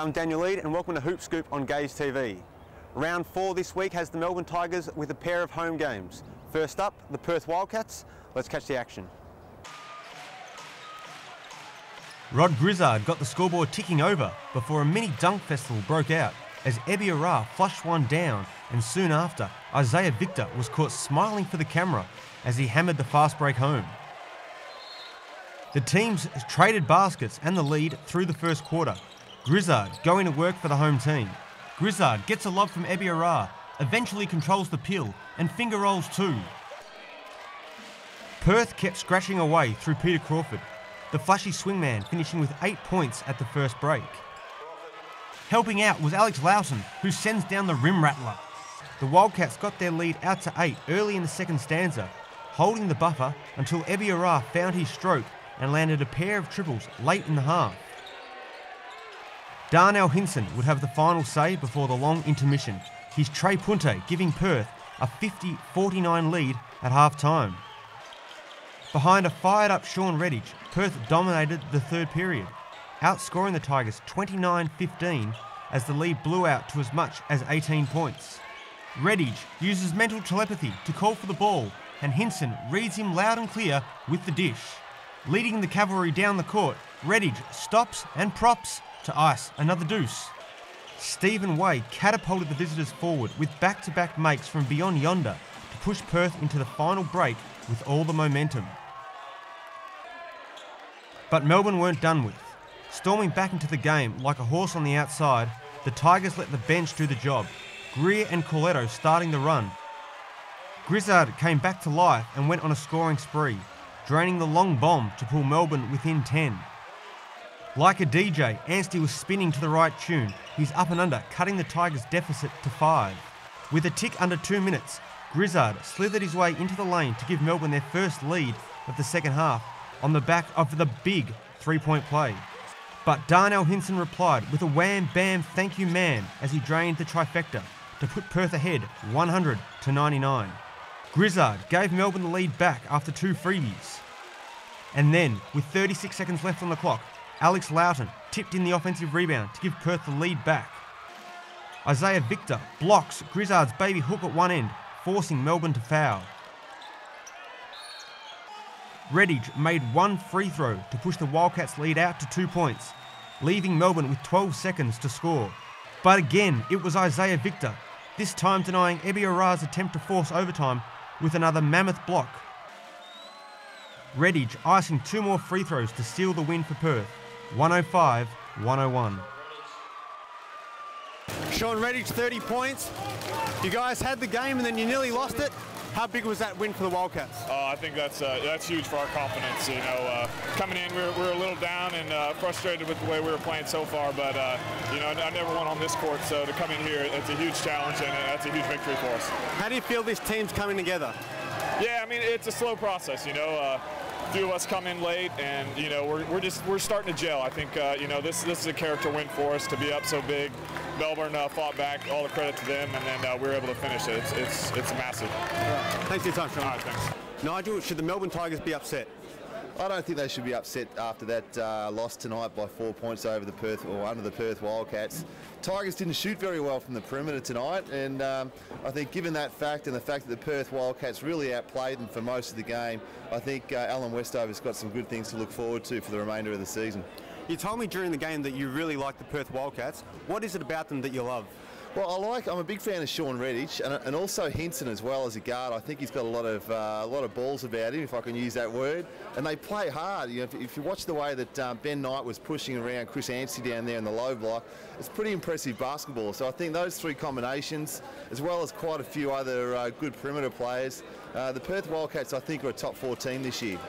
Hi, I'm Daniel Eade and welcome to Hoop Scoop on Gaze TV. Round 4 this week has the Melbourne Tigers with a pair of home games. First up, the Perth Wildcats. Let's catch the action. Rod Grizzard got the scoreboard ticking over before a mini dunk festival broke out as Eade flushed one down, and soon after, Isaiah Victor was caught smiling for the camera as he hammered the fast break home. The teams traded baskets and the lead through the first quarter. Grizzard going to work for the home team. Grizzard gets a lob from Eade, eventually controls the pill and finger rolls too. Perth kept scratching away through Peter Crawford, the flashy swingman finishing with 8 points at the first break. Helping out was Alex Loughton, who sends down the rim rattler. The Wildcats got their lead out to 8 early in the second stanza, holding the buffer until Eade found his stroke and landed a pair of triples late in the half. Darnell Hinson would have the final say before the long intermission, his Trey Punte giving Perth a 50-49 lead at half-time. Behind a fired-up Sean Redditch, Perth dominated the third period, outscoring the Tigers 29-15 as the lead blew out to as much as 18 points. Redditch uses mental telepathy to call for the ball, and Hinson reads him loud and clear with the dish. Leading the cavalry down the court, Redditch stops and props to ice another deuce. Stephen Way catapulted the visitors forward with back-to-back makes from beyond yonder to push Perth into the final break with all the momentum. But Melbourne weren't done with. Storming back into the game like a horse on the outside, the Tigers let the bench do the job, Greer and Corletto starting the run. Grizzard came back to life and went on a scoring spree, draining the long bomb to pull Melbourne within 10. Like a DJ, Anstey was spinning to the right tune, his up and under cutting the Tigers' deficit to 5. With a tick under 2 minutes, Grizzard slithered his way into the lane to give Melbourne their first lead of the second half on the back of the big three-point play. But Darnell Hinson replied with a wham-bam thank you ma'am as he drained the trifecta to put Perth ahead 100-99. Grizzard gave Melbourne the lead back after 2 freebies. And then, with 36 seconds left on the clock, Alex Loughton tipped in the offensive rebound to give Perth the lead back. Isaiah Victor blocks Grizzard's baby hook at one end, forcing Melbourne to foul. Redditch made 1 free throw to push the Wildcats' lead out to 2 points, leaving Melbourne with 12 seconds to score. But again, it was Isaiah Victor, this time denying Eade attempt to force overtime with another mammoth block. Redditch icing 2 more free throws to seal the win for Perth, 105-101. Sean Redditch, 30 points. You guys had the game and then you nearly lost it. How big was that win for the Wildcats? I think that's huge for our confidence. You know, coming in, we were a little down and frustrated with the way we were playing so far. But you know, I never won on this court, so to come in here, it's a huge challenge and that's a huge victory for us. How do you feel this team's coming together? Yeah, I mean, it's a slow process. You know, a few of us come in late, and you know, we're starting to gel. I think you know, this is a character win for us to be up so big. Melbourne fought back, all the credit to them, and then we were able to finish it. It's massive. Thanks for your time, Sean. All right, thanks. Nigel, should the Melbourne Tigers be upset? I don't think they should be upset after that loss tonight by 4 points over the Perth or under the Perth Wildcats. Tigers didn't shoot very well from the perimeter tonight, and I think given that fact and the fact that the Perth Wildcats really outplayed them for most of the game, I think Alan Westover's got some good things to look forward to for the remainder of the season. You told me during the game that you really like the Perth Wildcats. What is it about them that you love? Well, I'm a big fan of Sean Redditch and also Hinson as well as a guard. I think he's got a lot of balls about him, if I can use that word. And they play hard. You know, if you watch the way that Ben Knight was pushing around Chris Anstey down there in the low block, it's pretty impressive basketball. So I think those 3 combinations, as well as quite a few other good perimeter players, the Perth Wildcats I think are a top 4 team this year.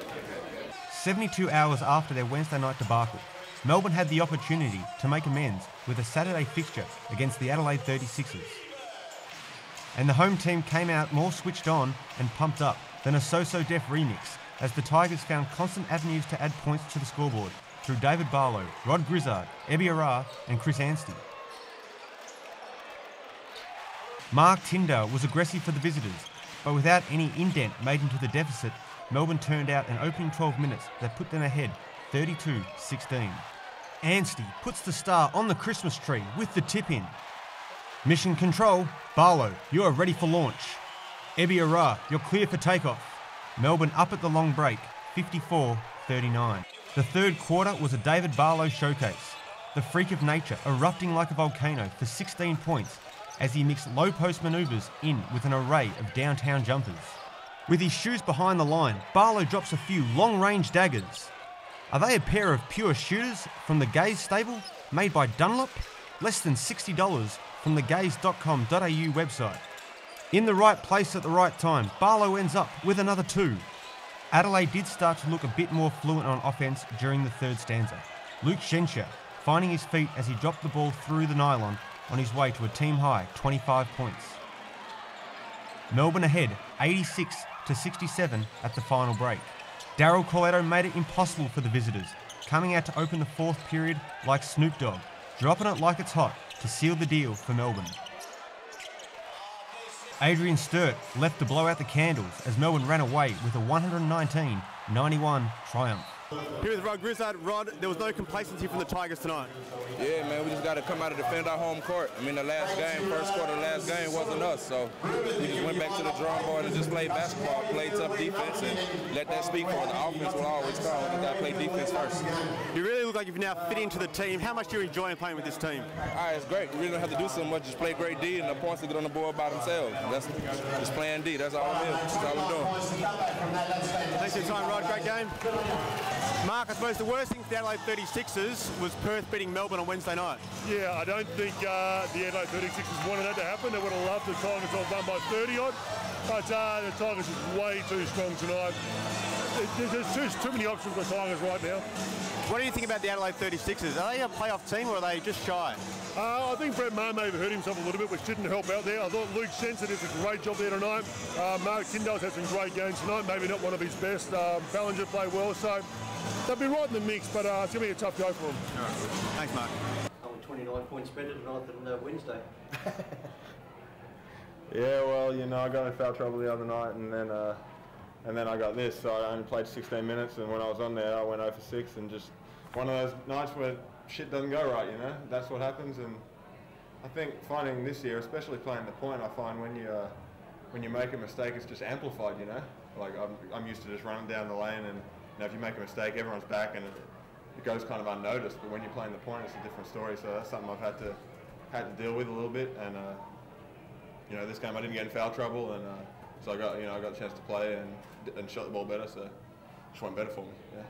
72 hours after their Wednesday night debacle, Melbourne had the opportunity to make amends with a Saturday fixture against the Adelaide 36ers. And the home team came out more switched on and pumped up than a So-So Def remix as the Tigers found constant avenues to add points to the scoreboard through David Barlow, Rod Grizzard, Eade and Chris Anstey. Mark Tyndale was aggressive for the visitors, but without any indent made into the deficit, Melbourne turned out an opening 12 minutes that put them ahead 32-16. Anstey puts the star on the Christmas tree with the tip-in. Mission control, Barlow, you are ready for launch. Ebiara, you're clear for takeoff. Melbourne up at the long break, 54-39. The third quarter was a David Barlow showcase. The freak of nature erupting like a volcano for 16 points as he mixed low post manoeuvres in with an array of downtown jumpers. With his shoes behind the line, Barlow drops a few long-range daggers. Are they a pair of pure shooters from the Gaze stable, made by Dunlop? Less than $60 from the gaze.com.au website. In the right place at the right time, Barlow ends up with another 2. Adelaide did start to look a bit more fluent on offence during the third stanza. Luke Schenscher finding his feet as he dropped the ball through the nylon on his way to a team-high 25 points. Melbourne ahead 86-67 at the final break. Daryl Coletto made it impossible for the visitors, coming out to open the fourth period like Snoop Dogg, dropping it like it's hot to seal the deal for Melbourne. Adrian Sturt left to blow out the candles as Melbourne ran away with a 119-91 triumph. Here with Rod Grizzard. Rod, there was no complacency from the Tigers tonight. Yeah, man, we just got to come out and defend our home court. I mean, the last game, first quarter, the last game wasn't us, so we just went back to the drawing board and just played basketball, played tough defense, and let that speak for it. The offense will always come. We got to play defense first. You really look like you've now fit into the team. How much do you enjoy playing with this team? It's great. We really don't have to do so much. Just play great D, and the points will get on the board by themselves. That's just playing D. That's all it is. That's all we're doing. Thanks for your time, Rod. Great game. Mark, I suppose the worst thing for the Adelaide 36ers was Perth beating Melbourne on Wednesday night. Yeah, I don't think the Adelaide 36ers wanted that to happen. They would have loved the Tigers to have won by 30-odd. But the Tigers is way too strong tonight. There's too many options for the Tigers right now. What do you think about the Adelaide 36ers? Are they a playoff team or are they just shy? I think Brett Maher may have hurt himself a little bit, which didn't help out there. I thought Luke Shenson did a great job there tonight. Mark Tyndall's had some great games tonight, maybe not one of his best. Ballinger played well, so they'll be right in the mix, but it's going to be a tough go for them. All right. Thanks, Mark. 29 points better tonight than Wednesday. Yeah, well, you know, I got in foul trouble the other night, and then I got this. So I only played 16 minutes, and when I was on there, I went 0 for 6, and just one of those nights where shit doesn't go right, you know. That's what happens, and I think finding this year, especially playing the point, I find when you make a mistake, it's just amplified, you know. Like I'm used to just running down the lane, and you know, if you make a mistake, everyone's back, and it goes kind of unnoticed. But when you're playing the point, it's a different story. So that's something I've had to deal with a little bit, and you know, this game I didn't get in foul trouble, and so I got a chance to play and shot the ball better, so it just went better for me. Yeah.